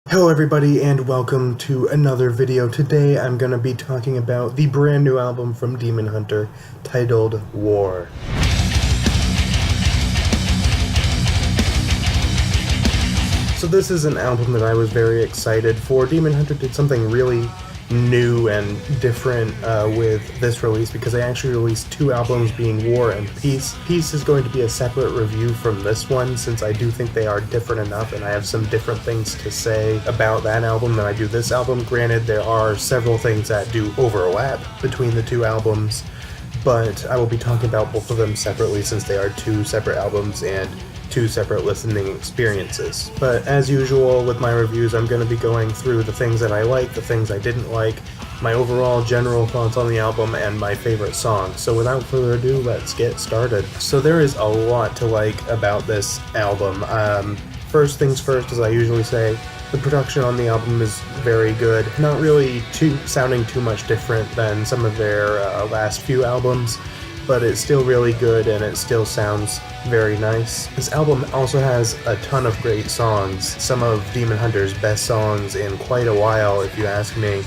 Hello everybody and welcome to another video. Today I'm going to be talking about the brand new album from Demon Hunter titled War. So this is an album that I was very excited for. Demon Hunter did something really new and different with this release because they actually released two albums, being War and Peace. Peace is going to be a separate review from this one since I do think they are different enough and I have some different things to say about that album than I do this album. Granted, there are several things that do overlap between the two albums, but I will be talking about both of them separately since they are two separate albums and two separate listening experiences. But as usual with my reviews, I'm going to be going through the things that I like, the things I didn't like, my overall general thoughts on the album, and my favorite song. So without further ado, let's get started. So there is a lot to like about this album. First things first, as I usually say, the production on the album is very good. Not really sounding too much different than some of their last few albums, but it's still really good and it still sounds very nice. This album also has a ton of great songs, some of Demon Hunter's best songs in quite a while if you ask me,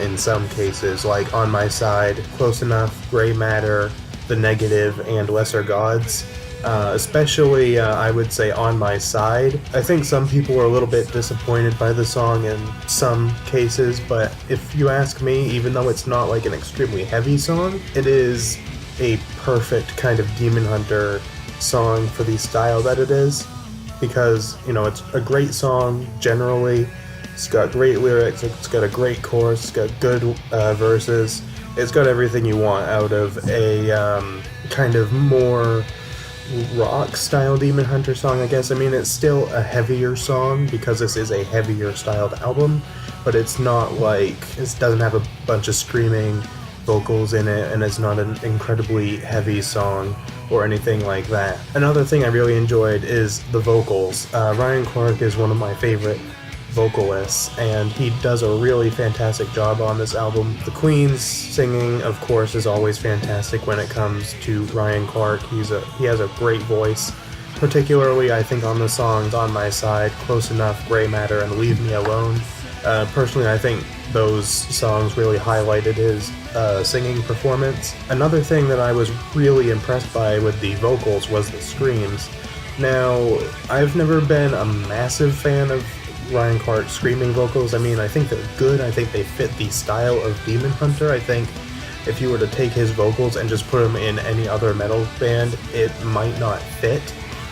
in some cases, like On My Side, Close Enough, Gray Matter, The Negative, and Lesser Gods. Especially, I would say On My Side. I think some people were a little bit disappointed by the song in some cases, but if you ask me, even though it's not like an extremely heavy song, it is a perfect kind of Demon Hunter song for the style that it is, because, you know, it's a great song generally. It's got great lyrics, it's got a great chorus, it's got good verses. It's got everything you want out of a kind of more rock style Demon Hunter song, I guess. I mean, it's still a heavier song because this is a heavier styled album, but it's not like, it doesn't have a bunch of screaming vocals in it, and it's not an incredibly heavy song or anything like that. Another thing I really enjoyed is the vocals. Ryan Clark is one of my favorite vocalists, and he does a really fantastic job on this album. The Queen's singing, of course, is always fantastic when it comes to Ryan Clark. He has a great voice, particularly I think on the songs On My Side, Close Enough, Gray Matter, and Leave Me Alone. Personally, I think those songs really highlighted his singing performance. Another thing that I was really impressed by with the vocals was the screams. Now, I've never been a massive fan of Ryan Clark's screaming vocals. I mean, I think they're good. I think they fit the style of Demon Hunter. I think if you were to take his vocals and just put them in any other metal band, it might not fit.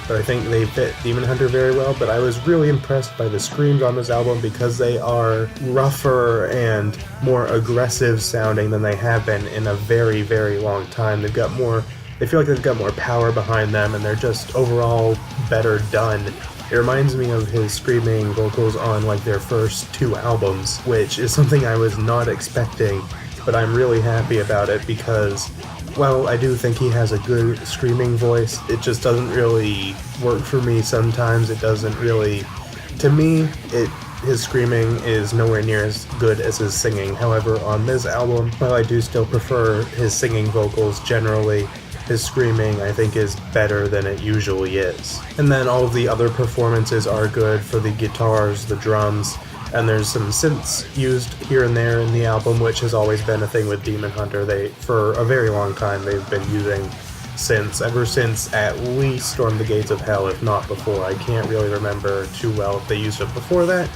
But I think they fit Demon Hunter very well. But I was really impressed by the screams on this album because they are rougher and more aggressive sounding than they have been in a very, very long time. They feel like they've got more power behind them, and they're just overall better done. It reminds me of his screaming vocals on like their first two albums, which is something I was not expecting, but I'm really happy about it because, well, I do think he has a good screaming voice. It just doesn't really work for me sometimes. It doesn't really, to me, his screaming is nowhere near as good as his singing. However, on this album, while I do still prefer his singing vocals generally, his screaming, I think, is better than it usually is. And then all of the other performances are good for the guitars, the drums, and there's some synths used here and there in the album, which has always been a thing with Demon Hunter. For a very long time, they've been using synths, ever since at least Storm the Gates of Hell, if not before. I can't really remember too well if they used it before that,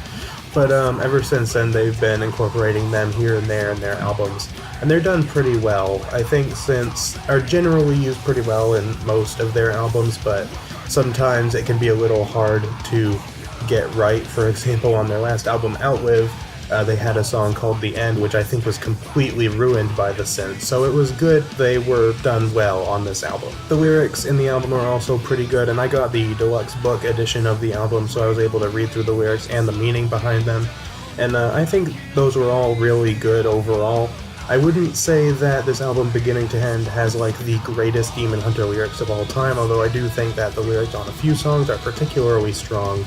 but ever since then, they've been incorporating them here and there in their albums. And they're done pretty well. I think synths are generally used pretty well in most of their albums, but sometimes it can be a little hard to get right. For example, on their last album, Outlive, they had a song called The End, which I think was completely ruined by the synth, so it was good. They were done well on this album. The lyrics in the album are also pretty good, and I got the deluxe book edition of the album, so I was able to read through the lyrics and the meaning behind them, and I think those were all really good overall. I wouldn't say that this album beginning to end has like the greatest Demon Hunter lyrics of all time, although I do think that the lyrics on a few songs are particularly strong.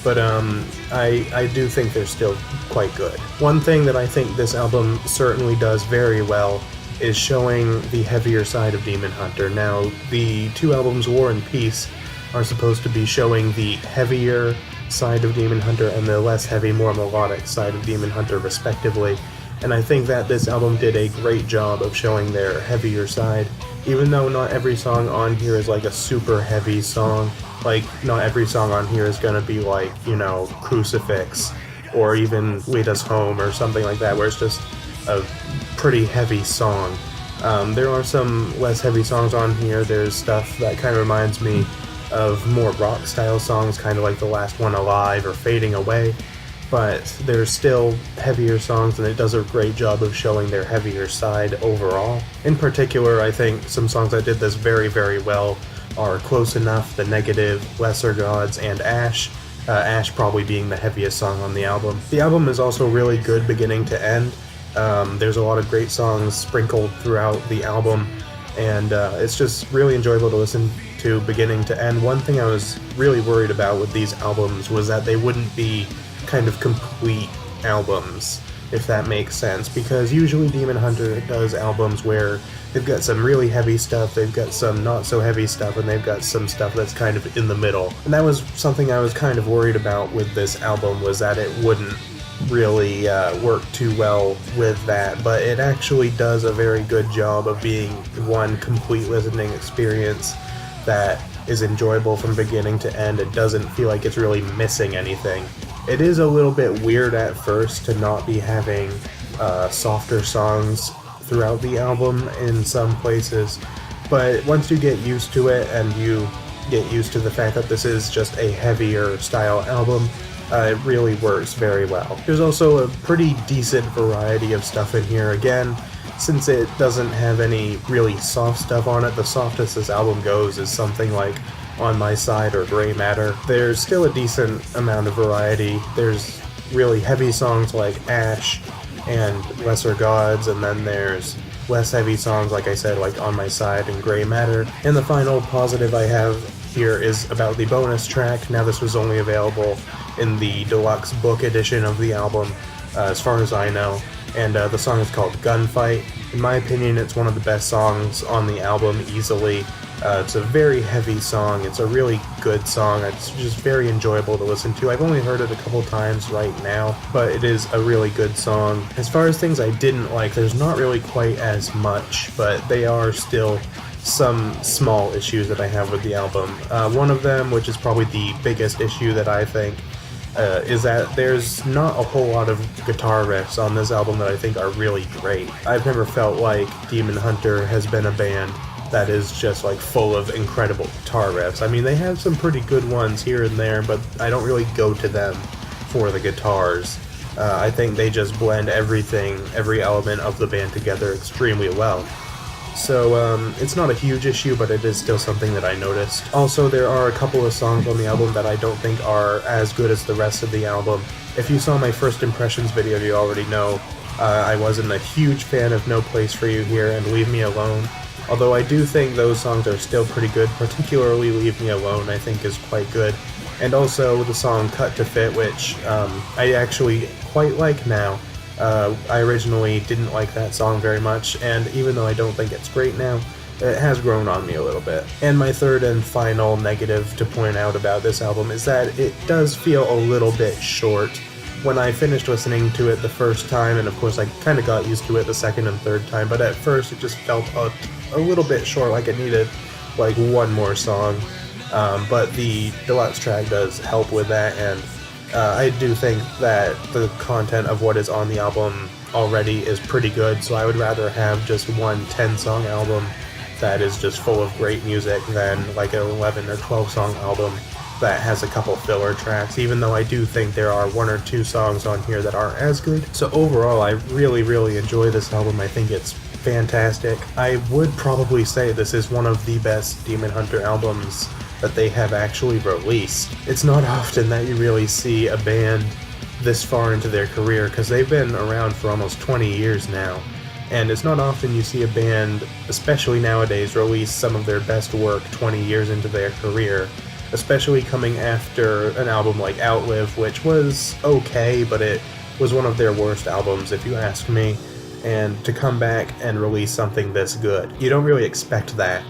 But I do think they're still quite good. One thing that I think this album certainly does very well is showing the heavier side of Demon Hunter. Now, the two albums, War and Peace, are supposed to be showing the heavier, side of Demon Hunter and the less heavy, more melodic side of Demon Hunter, respectively. And I think that this album did a great job of showing their heavier side, even though not every song on here is like a super heavy song. Like, not every song on here is gonna be like, you know, Crucifix, or even Lead Us Home, or something like that, where it's just a pretty heavy song. There are some less heavy songs on here. There's stuff that kind of reminds me of more rock-style songs, kind of like The Last One Alive or Fading Away, but there's still heavier songs, and it does a great job of showing their heavier side overall. In particular, I think some songs that did this very, very well are Close Enough, The Negative, Lesser Gods, and Ash. Ash probably being the heaviest song on the album. The album is also really good beginning to end. There's a lot of great songs sprinkled throughout the album, and it's just really enjoyable to listen to beginning to end. One thing I was really worried about with these albums was that they wouldn't be kind of complete albums, if that makes sense, because usually Demon Hunter does albums where they've got some really heavy stuff, they've got some not so heavy stuff, and they've got some stuff that's kind of in the middle. And that was something I was kind of worried about with this album, was that it wouldn't really work too well with that, but it actually does a very good job of being one complete listening experience that is enjoyable from beginning to end. It doesn't feel like it's really missing anything. It is a little bit weird at first to not be having softer songs throughout the album in some places, but once you get used to it and you get used to the fact that this is just a heavier style album, it really works very well. There's also a pretty decent variety of stuff in here. Again, since it doesn't have any really soft stuff on it, the softest this album goes is something like On My Side or Gray Matter. There's still a decent amount of variety. There's really heavy songs like Ash and Lesser Gods, and then there's less heavy songs, like I said, like On My Side and Gray Matter. And the final positive I have here is about the bonus track. Now, this was only available in the deluxe book edition of the album, as far as I know, and the song is called Gunfight. In my opinion, it's one of the best songs on the album, easily. It's a very heavy song. It's a really good song. It's just very enjoyable to listen to. I've only heard it a couple times right now, but it is a really good song. As far as things I didn't like, there's not really quite as much, but they are still some small issues that I have with the album. One of them, which is probably the biggest issue that I think, is that there's not a whole lot of guitar riffs on this album that I think are really great. I've never felt like Demon Hunter has been a band that is just like full of incredible guitar riffs. I mean, they have some pretty good ones here and there, but I don't really go to them for the guitars. I think they just blend everything, every element of the band together extremely well. So it's not a huge issue, but it is still something that I noticed. Also, there are a couple of songs on the album that I don't think are as good as the rest of the album. If you saw my first impressions video, you already know I wasn't a huge fan of No Place For You Here and Leave Me Alone. Although I do think those songs are still pretty good, particularly Leave Me Alone I think is quite good. And also the song Cut to Fit, which I actually quite like now. I originally didn't like that song very much, and even though I don't think it's great now, it has grown on me a little bit. And my third and final negative to point out about this album is that it does feel a little bit short. When I finished listening to it the first time, and of course I kind of got used to it the second and third time, but at first it just felt a little bit short, like it needed like one more song. But the deluxe track does help with that, and I do think that the content of what is on the album already is pretty good, so I would rather have just one 10-song album that is just full of great music than like an 11 or 12-song album that has a couple filler tracks, even though I do think there are one or two songs on here that aren't as good. So overall, I really, really enjoy this album. I think it's fantastic. I would probably say this is one of the best Demon Hunter albums that they have actually released. It's not often that you really see a band this far into their career, because they've been around for almost 20 years now, and it's not often you see a band, especially nowadays, release some of their best work 20 years into their career, especially coming after an album like Outlive, which was okay, but it was one of their worst albums if you ask me, and to come back and release something this good. You don't really expect that,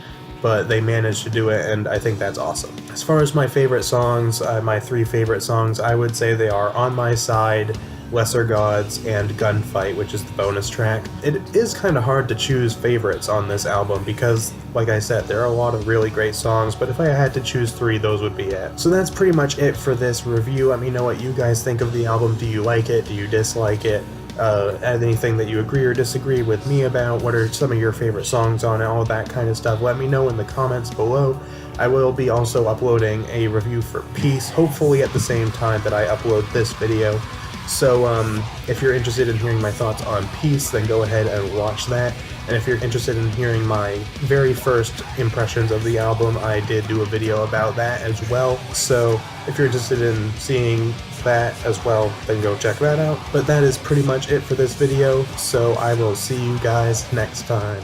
but they managed to do it, and I think that's awesome. As far as my favorite songs, my 3 favorite songs, I would say they are On My Side, Lesser Gods, and Gunfight, which is the bonus track. It is kind of hard to choose favorites on this album because, like I said, there are a lot of really great songs, but if I had to choose 3, those would be it. So that's pretty much it for this review. Let me know what you guys think of the album. Do you like it? Do you dislike it? Anything that you agree or disagree with me about? What are some of your favorite songs on it? All that kind of stuff. Let me know in the comments below. I will be also uploading a review for Peace, hopefully at the same time that I upload this video. So if you're interested in hearing my thoughts on Peace, then go ahead and watch that. And if you're interested in hearing my very first impressions of the album, I did do a video about that as well. So if you're interested in seeing that as well, then go check that out. But that is pretty much it for this video, so I will see you guys next time.